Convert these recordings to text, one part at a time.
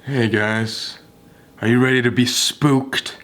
Hey guys, are you ready to be spooked?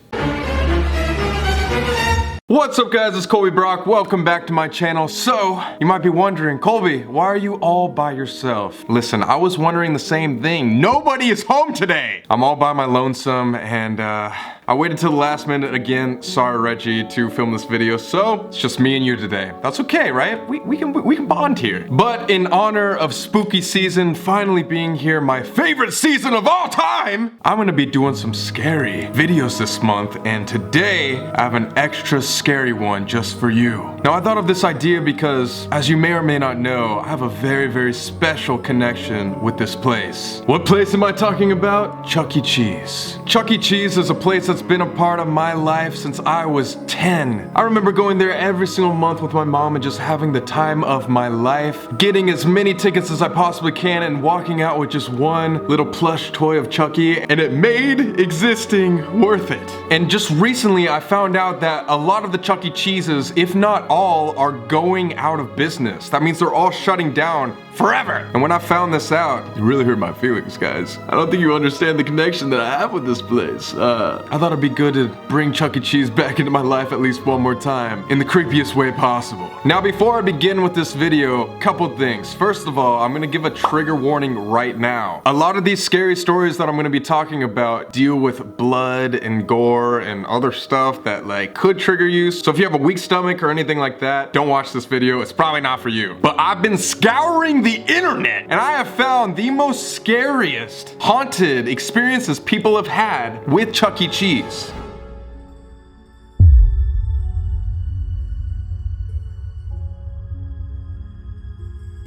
What's up guys, it's Colby Brock. Welcome back to my channel. So, you might be wondering, Colby, why are you all by yourself? Listen, I was wondering the same thing. Nobody is home today! I'm all by my lonesome and I waited till the last minute again, sorry Reggie, to film this video, so it's just me and you today. That's okay, right? We can bond here. But in honor of spooky season finally being here, my favorite season of all time, I'm gonna be doing some scary videos this month, and today I have an extra scary one just for you. Now I thought of this idea because, as you may or may not know, I have a very special connection with this place. What place am I talking about? Chuck E. Cheese. Chuck E. Cheese is a place that's been a part of my life since I was 10. I remember going there every single month with my mom and just having the time of my life, getting as many tickets as I possibly can and walking out with just one little plush toy of Chucky, and it made existing worth it. And just recently I found out that a lot of the Chuck E. Cheeses, if not all, are going out of business. That means they're all shutting down forever. And when I found this out, it really hurt my feelings, guys. I don't think you understand the connection that I have with this place. I thought it'd be good to bring Chuck E. Cheese back into my life at least one more time, in the creepiest way possible. Now, before I begin with this video, couple things. First of all, I'm gonna give a trigger warning right now. A lot of these scary stories that I'm gonna be talking about deal with blood and gore and other stuff that like could trigger you. So if you have a weak stomach or anything like that, don't watch this video. It's probably not for you. But I've been scouring the internet and I have found the most scariest haunted experiences people have had with Chuck E. Cheese.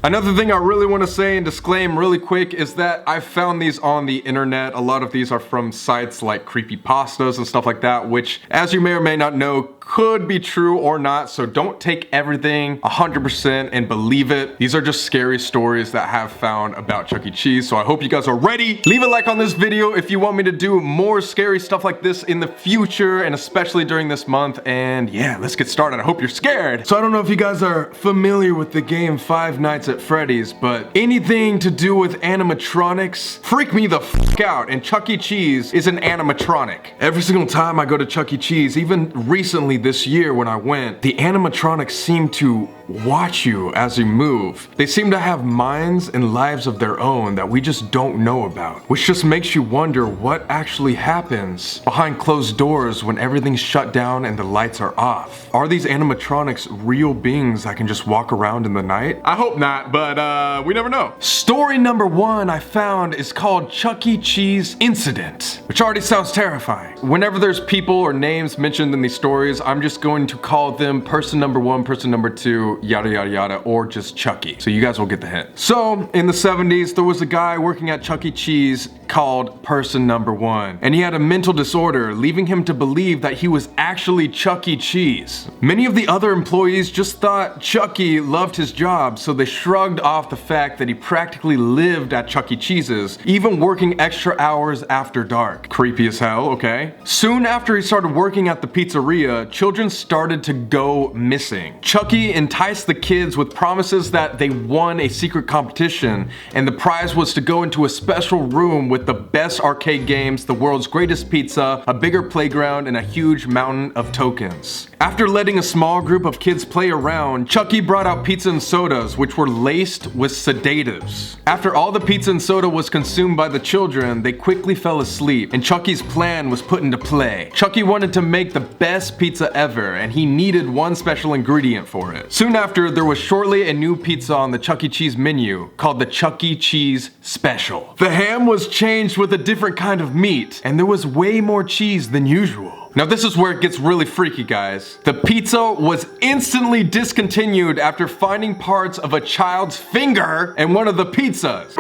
Another thing I really want to say and disclaim really quick is that I found these on the internet. A lot of these are from sites like creepypastas and stuff like that, which, as you may or may not know, could be true or not, so don't take everything 100% and believe it. These are just scary stories that I have found about Chuck E. Cheese, so I hope you guys are ready. Leave a like on this video if you want me to do more scary stuff like this in the future, and especially during this month, and yeah, let's get started. I hope you're scared. So I don't know if you guys are familiar with the game Five Nights at Freddy's, but anything to do with animatronics freak me the f out, and Chuck E. Cheese is an animatronic. Every single time I go to Chuck E. Cheese, even recently this year when I went, the animatronics seem to watch you as you move. They seem to have minds and lives of their own that we just don't know about, which just makes you wonder what actually happens behind closed doors when everything's shut down and the lights are off. Are these animatronics real beings that can just walk around in the night? I hope not, but we never know. Story number one I found is called Chuck E. Cheese Incident, which already sounds terrifying. Whenever there's people or names mentioned in these stories, I'm just going to call them person number one, person number two, yada yada yada, or just Chucky. So you guys will get the hint. So in the 70s, there was a guy working at Chuck E. Cheese called person number one, and he had a mental disorder, leaving him to believe that he was actually Chuck E. Cheese. Many of the other employees just thought Chucky loved his job, so they shrugged off the fact that he practically lived at Chuck E. Cheese's, even working extra hours after dark. Creepy as hell, okay? Soon after he started working at the pizzeria, children started to go missing. Chucky enticed the kids with promises that they won a secret competition, and the prize was to go into a special room with the best arcade games, the world's greatest pizza, a bigger playground, and a huge mountain of tokens. After letting a small group of kids play around, Chucky brought out pizza and sodas, which were laced with sedatives. After all the pizza and soda was consumed by the children, they quickly fell asleep, and Chucky's plan was put into play. Chucky wanted to make the best pizza ever, and he needed one special ingredient for it. Soon after, there was shortly a new pizza on the Chuck E. Cheese menu called the Chuck E. Cheese Special. The ham was changed with a different kind of meat, and there was way more cheese than usual. Now this is where it gets really freaky, guys. The pizza was instantly discontinued after finding parts of a child's finger in one of the pizzas.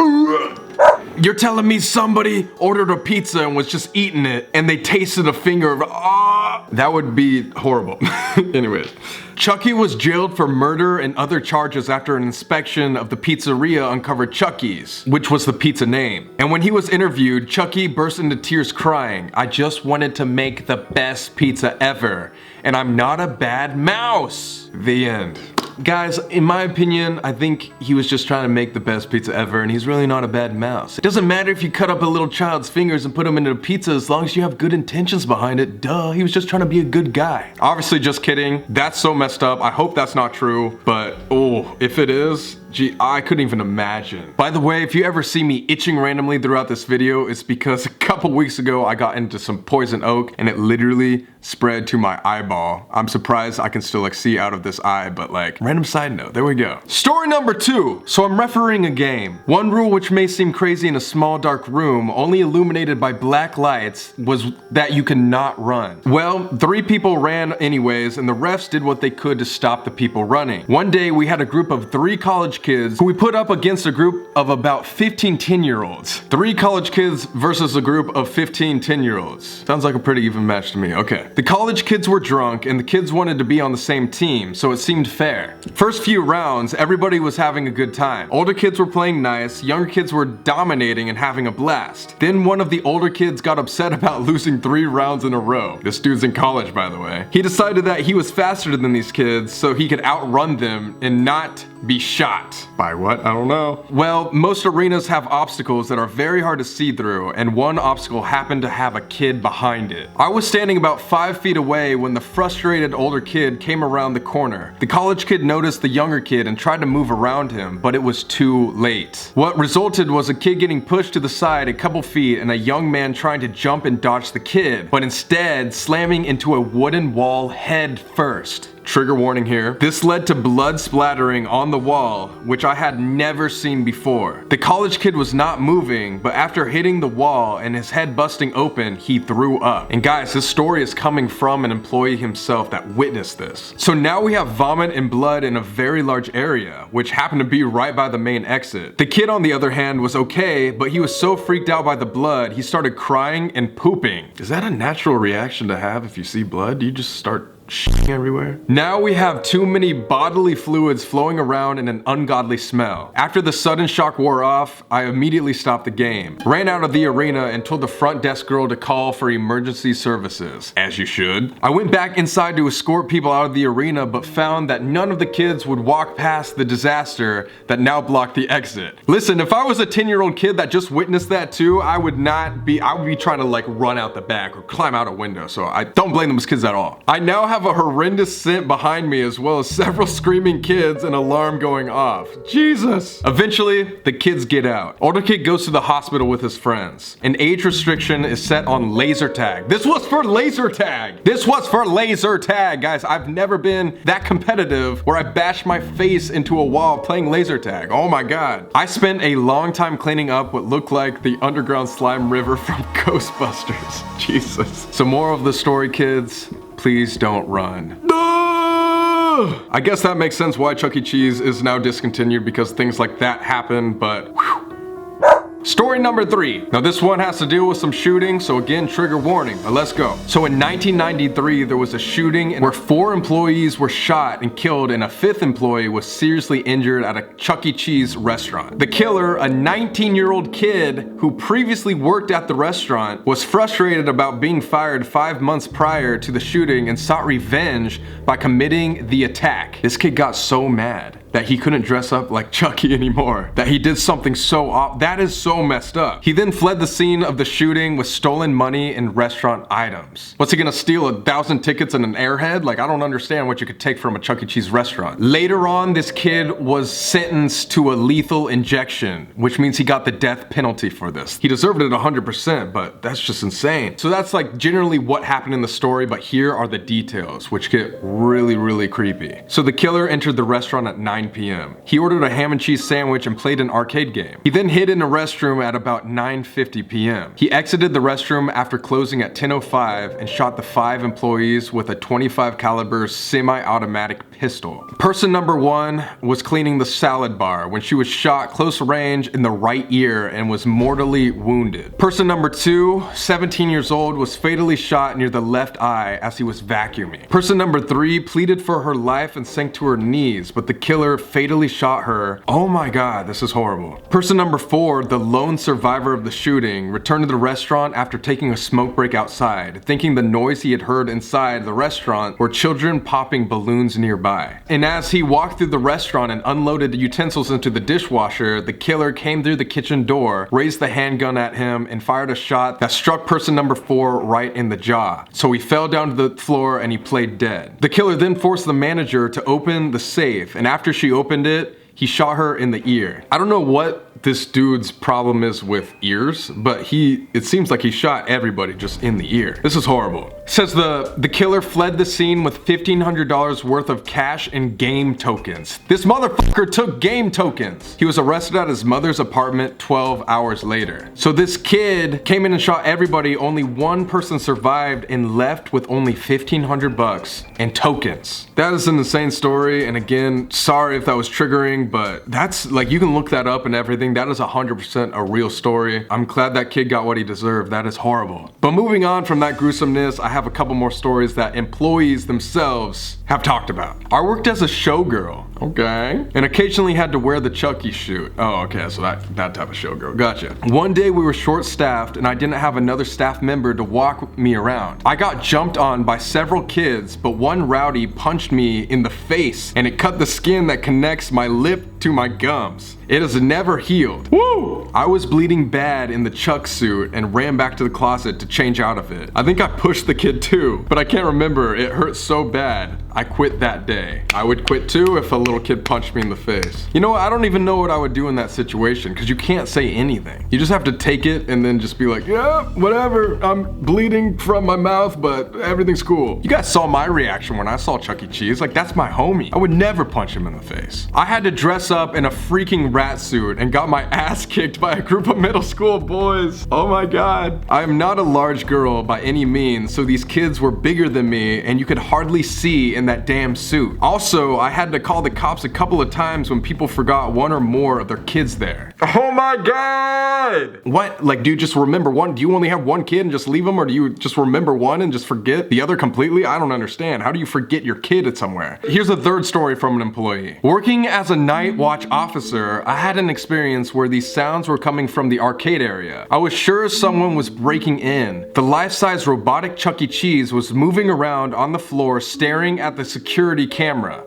You're telling me somebody ordered a pizza and was just eating it and they tasted a finger of, that would be horrible. Anyways. Chucky was jailed for murder and other charges after an inspection of the pizzeria uncovered Chucky's, which was the pizza name. And when he was interviewed, Chucky burst into tears crying, "I just wanted to make the best pizza ever, and I'm not a bad mouse." The end. Guys, in my opinion, I think he was just trying to make the best pizza ever, and he's really not a bad mouse. It doesn't matter if you cut up a little child's fingers and put them into a pizza as long as you have good intentions behind it. Duh, he was just trying to be a good guy. Obviously, just kidding. That's so messed up. I hope that's not true, but oh, if it is, gee, I couldn't even imagine. By the way, if you ever see me itching randomly throughout this video, it's because a couple weeks ago I got into some poison oak and it literally spread to my eyeball. I'm surprised I can still like see out of this eye, but like, random side note, there we go. Story number 2. So I'm refereeing a game. One rule which may seem crazy in a small dark room, only illuminated by black lights, was that you cannot run. Well, 3 people ran anyways, and the refs did what they could to stop the people running. One day we had a group of 3 college kids who we put up against a group of about 15 10-year-olds. 3 college kids versus a group of 15 10-year-olds. Sounds like a pretty even match to me. Okay. The college kids were drunk and the kids wanted to be on the same team, so it seemed fair. First few rounds, everybody was having a good time. Older kids were playing nice, younger kids were dominating and having a blast. Then one of the older kids got upset about losing 3 rounds in a row. This dude's in college, by the way. He decided that he was faster than these kids so he could outrun them and not be shot. By what? I don't know. Well, most arenas have obstacles that are very hard to see through, and one obstacle happened to have a kid behind it. I was standing about 5 feet away when the frustrated older kid came around the corner. The college kid noticed the younger kid and tried to move around him, but it was too late. What resulted was a kid getting pushed to the side a couple feet and a young man trying to jump and dodge the kid, but instead slamming into a wooden wall head first. Trigger warning here. This led to blood splattering on the wall, which I had never seen before. The college kid was not moving, but after hitting the wall and his head busting open, he threw up. And guys, this story is coming from an employee himself that witnessed this. So now we have vomit and blood in a very large area, which happened to be right by the main exit. The kid, on the other hand, was okay, but he was so freaked out by the blood, he started crying and pooping. Is that a natural reaction to have if you see blood? Do you just start shitting everywhere? Now we have too many bodily fluids flowing around and an ungodly smell. After the sudden shock wore off, I immediately stopped the game, ran out of the arena and told the front desk girl to call for emergency services. As you should. I went back inside to escort people out of the arena, but found that none of the kids would walk past the disaster that now blocked the exit. Listen, if I was a 10-year-old kid that just witnessed that too, I would be trying to like run out the back or climb out a window, so I don't blame those kids at all. I now have a horrendous scent behind me, as well as several screaming kids and alarm going off. Jesus! Eventually, the kids get out. Older kid goes to the hospital with his friends. An age restriction is set on laser tag. This was for laser tag! This was for laser tag! Guys, I've never been that competitive where I bashed my face into a wall playing laser tag. Oh my god. I spent a long time cleaning up what looked like the underground slime river from Ghostbusters. Jesus. So moral of the story, kids, please don't run. I guess that makes sense why Chuck E. Cheese is now discontinued, because things like that happen, but whew. Story number 3. Now this one has to deal with some shooting, so again, trigger warning, but let's go. So in 1993, there was a shooting where 4 employees were shot and killed and a 5th employee was seriously injured at a Chuck E. Cheese restaurant. The killer, a 19-year-old kid who previously worked at the restaurant, was frustrated about being fired 5 months prior to the shooting and sought revenge by committing the attack. This kid got so mad that he couldn't dress up like Chucky anymore, that he did something so that is so messed up. He then fled the scene of the shooting with stolen money and restaurant items. What's he gonna steal, 1,000 tickets and an airhead? Like, I don't understand what you could take from a Chuck E. Cheese restaurant. Later on, this kid was sentenced to a lethal injection, which means he got the death penalty for this. He deserved it 100%, but that's just insane. So that's like generally what happened in the story, but here are the details, which get really, really creepy. So the killer entered the restaurant at 9 p.m. He ordered a ham and cheese sandwich and played an arcade game. He then hid in a restroom at about 9:50 p.m. He exited the restroom after closing at 10:05 and shot the 5 employees with a .25 caliber semi-automatic pistol. Person number 1 was cleaning the salad bar when she was shot close range in the right ear and was mortally wounded. Person number 2, 17 years old, was fatally shot near the left eye as he was vacuuming. Person number 3 pleaded for her life and sank to her knees, but the killer fatally shot her. Oh my god, this is horrible. Person number 4, the lone survivor of the shooting, returned to the restaurant after taking a smoke break outside, thinking the noise he had heard inside the restaurant were children popping balloons nearby. by. And as he walked through the restaurant and unloaded the utensils into the dishwasher, the killer came through the kitchen door, raised the handgun at him, and fired a shot that struck person number 4 right in the jaw. So he fell down to the floor and he played dead. The killer then forced the manager to open the safe, and after she opened it, he shot her in the ear. I don't know what this dude's problem is with ears, but it seems like he shot everybody just in the ear. This is horrible. It says the killer fled the scene with $1,500 worth of cash and game tokens. This motherfucker took game tokens. He was arrested at his mother's apartment 12 hours later. So this kid came in and shot everybody. Only one person survived and left with only $1,500 and tokens. That is an insane story, and again, sorry if that was triggering, but that's like, you can look that up and everything. That is 100% a real story. I'm glad that kid got what he deserved. That is horrible. But moving on from that gruesomeness, I have a couple more stories that employees themselves have talked about. I worked as a showgirl, okay, and occasionally had to wear the Chucky suit. Oh, okay, so that type of showgirl, gotcha. One day we were short-staffed and I didn't have another staff member to walk me around. I got jumped on by several kids, but one rowdy punched me in the face and it cut the skin that connects my lip to my gums. It has never healed. Woo! I was bleeding bad in the Chuck suit and ran back to the closet to change out of it. I think I pushed the kid too, but I can't remember. It hurt so bad. I quit that day. I would quit too if a little kid punched me in the face. You know what? I don't even know what I would do in that situation because you can't say anything. You just have to take it and then just be like, yeah, whatever. I'm bleeding from my mouth, but everything's cool. You guys saw my reaction when I saw Chuck E. Cheese. Like, that's my homie. I would never punch him in the face. I had to dress up in a freaking rat suit and got my ass kicked by a group of middle school boys. Oh my God. I am not a large girl by any means, so these kids were bigger than me and you could hardly see in that damn suit. Also, I had to call the cops a couple of times when people forgot one or more of their kids there. Oh my God! What? Like, do you just remember one? Do you only have one kid and just leave them, or do you just remember one and just forget the other completely? I don't understand. How do you forget your kid at somewhere? Here's a third story from an employee. Working as a night watch officer, I had an experience where these sounds were coming from the arcade area. I was sure someone was breaking in. The life-size robotic Chuck E. Cheese was moving around on the floor staring at the security camera.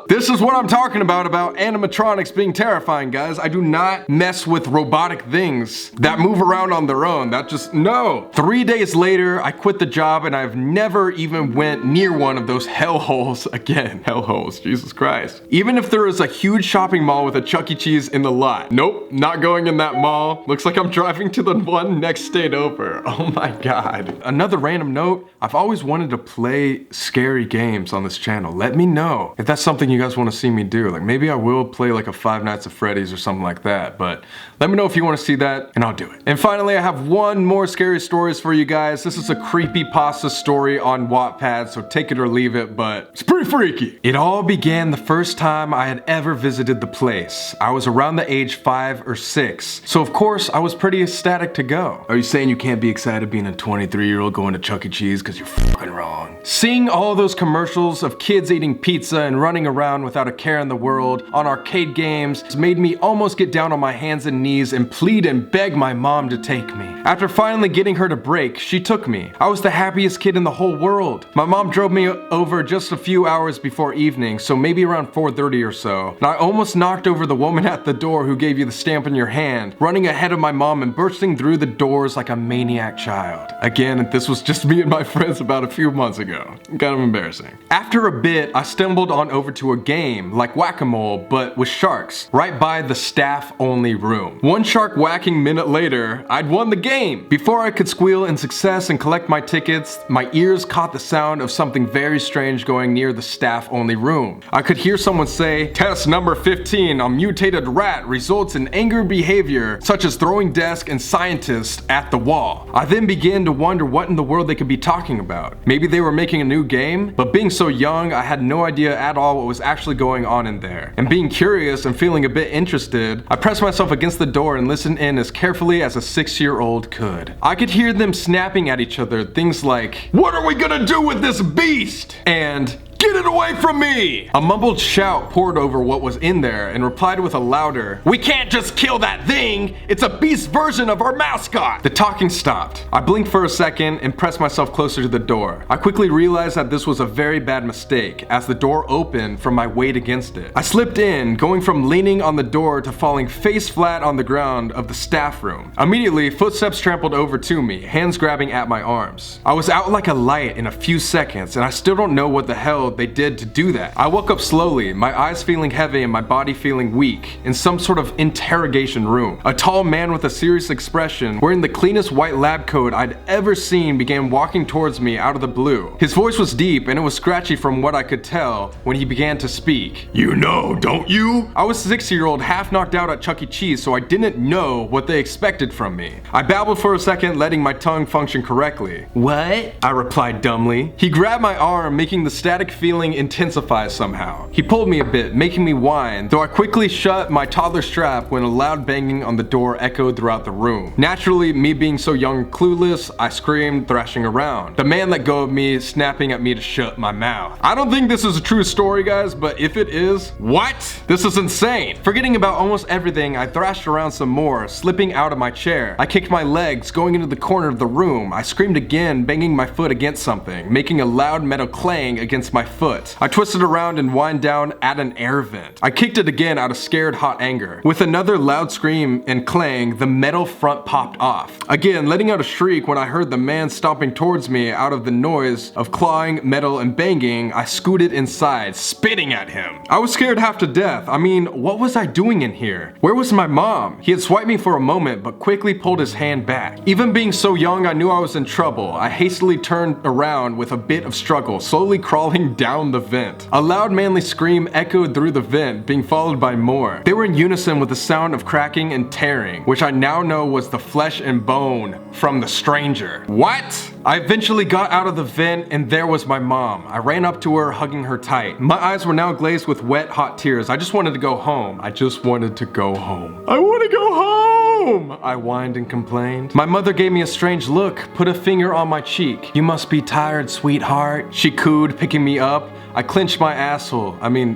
This is what I'm talking about animatronics being terrifying, guys. I do not mess with robotic things that move around on their own. That just, no. 3 days later, I quit the job and I've never even went near one of those hellholes again. Hellholes, Jesus Christ. Even if there is a huge shopping mall with a Chuck E. Cheese in the lot. Nope, not going in that mall. Looks like I'm driving to the one next state over. Oh my God. Another random note, I've always wanted to play scary games on this channel. Let me know if that's something you guys want to see me do. Like, maybe I will play like a Five Nights at Freddy's or something like that, but let me know if you want to see that and I'll do it. And finally, I have one more scary stories for you guys. This is a creepypasta story on Wattpad, so take it or leave it, but it's pretty freaky. It all began the first time I had ever visited the place. I was around the age 5 or 6, so of course I was pretty ecstatic to go. Are you saying you can't be excited being a 23-year-old going to Chuck E. Cheese? Because you're fucking wrong. Seeing all those commercials of kids eating pizza and running around without a care in the world on arcade games made me almost get down on my hands and knees and plead and beg my mom to take me. After finally getting her to break, she took me. I was the happiest kid in the whole world. My mom drove me over just a few hours before evening, so maybe around 4:30 or so. And I almost knocked over the woman at the door who gave you the stamp in your hand, running ahead of my mom and bursting through the doors like a maniac child. Again, this was just me and my friends about a few months ago. Kind of embarrassing. After a bit, I stumbled on over to a game like whack-a-mole, but with sharks, right by the staff-only room. One shark whacking minute later, I'd won the game. Before I could squeal in success and collect my tickets, my ears caught the sound of something very strange going near the staff-only room. I could hear someone say, "Test number 15 on mutated rat results in angry behavior, such as throwing desk and scientists at the wall." I then began to wonder what in the world they could be talking about. Maybe they were making a new game, but being so young, I had no idea at all what was actually going on in there. And being curious and feeling a bit interested, I pressed myself against the door and listened in as carefully as a 6-year-old could. I could hear them snapping at each other, things like, "What are we gonna do with this beast?" And "Get it away from me!" A mumbled shout poured over what was in there and replied with a louder, "We can't just kill that thing! It's a beast version of our mascot!" The talking stopped. I blinked for a second and pressed myself closer to the door. I quickly realized that this was a very bad mistake as the door opened from my weight against it. I slipped in, going from leaning on the door to falling face flat on the ground of the staff room. Immediately, footsteps trampled over to me, hands grabbing at my arms. I was out like a light in a few seconds, and I still don't know what the hell they did to do that. I woke up slowly, my eyes feeling heavy and my body feeling weak, in some sort of interrogation room. A tall man with a serious expression, wearing the cleanest white lab coat I'd ever seen, began walking towards me out of the blue. His voice was deep and it was scratchy from what I could tell when he began to speak. "You know, don't you?" I was a 6-year-old half knocked out at Chuck E. Cheese, so I didn't know what they expected from me. I babbled for a second, letting my tongue function correctly. "What?" I replied dumbly. He grabbed my arm, making the static feeling intensify somehow. He pulled me a bit, making me whine, though I quickly shut my toddler strap when a loud banging on the door echoed throughout the room. Naturally, me being so young and clueless, I screamed, thrashing around. The man let go of me, snapping at me to shut my mouth. I don't think this is a true story, guys, but if it is, what? This is insane. Forgetting about almost everything, I thrashed around some more, slipping out of my chair. I kicked my legs, going into the corner of the room. I screamed again, banging my foot against something, making a loud metal clang against my foot. I twisted around and whined down at an air vent. I kicked it again out of scared hot anger. With another loud scream and clang, the metal front popped off. Again, letting out a shriek when I heard the man stomping towards me. Out of the noise of clawing, metal, and banging, I scooted inside, spitting at him. I was scared half to death. I mean, what was I doing in here? Where was my mom? He had swiped me for a moment, but quickly pulled his hand back. Even being so young, I knew I was in trouble. I hastily turned around with a bit of struggle, slowly crawling down the vent. A loud manly scream echoed through the vent, being followed by more. They were in unison with the sound of cracking and tearing, which I now know was the flesh and bone from the stranger. What? I eventually got out of the vent and there was my mom. I ran up to her, hugging her tight. My eyes were now glazed with wet, hot tears. I just wanted to go home. I just wanted to go home. I want to go home! I whined and complained. My mother gave me a strange look, put a finger on my cheek. "You must be tired, sweetheart," she cooed, picking me up. I clenched my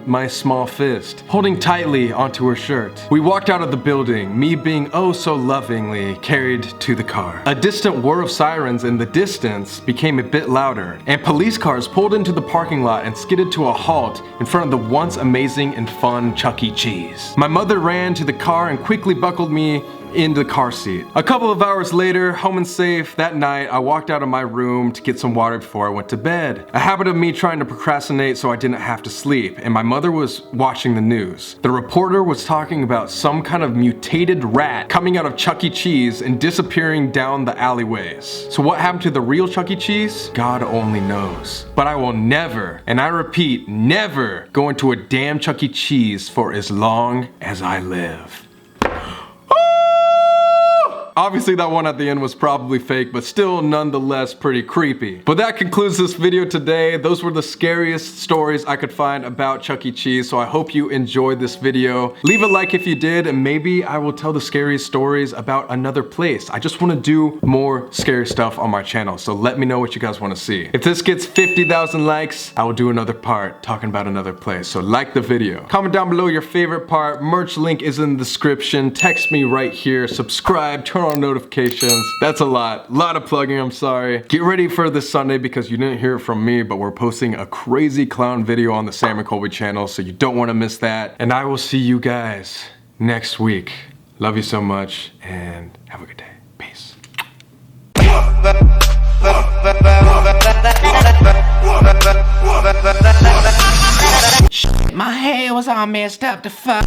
my small fist, holding tightly onto her shirt. We walked out of the building, me being oh so lovingly carried to the car. A distant whir of sirens in the distance became a bit louder, and police cars pulled into the parking lot and skidded to a halt in front of the once amazing and fun Chuck E. Cheese. My mother ran to the car and quickly buckled me in the car seat. A couple of hours later, home and safe, that night I walked out of my room to get some water before I went to bed. A habit of me trying to procrastinate so I didn't have to sleep, and my mother was watching the news. The reporter was talking about some kind of mutated rat coming out of Chuck E. Cheese and disappearing down the alleyways. So what happened to the real Chuck E. Cheese? God only knows. But I will never, and I repeat, never go into a damn Chuck E. Cheese for as long as I live. Obviously that one at the end was probably fake, but still nonetheless pretty creepy. But that concludes this video today. Those were the scariest stories I could find about Chuck E. Cheese, so I hope you enjoyed this video. Leave a like if you did, and maybe I will tell the scariest stories about another place. I just want to do more scary stuff on my channel, so let me know what you guys want to see. If this gets 50,000 likes, I will do another part talking about another place, so like the video. Comment down below your favorite part. Merch link is in the description. Text me right here. Subscribe, turn on notifications. That's a lot of plugging, I'm sorry. Get ready for this Sunday because you didn't hear it from me, but we're posting a crazy clown video on the Sam and Colby channel, so you don't want to miss that. And I will see you guys next week. Love you so much and have a good day. Peace. My hair was all messed up the fuck.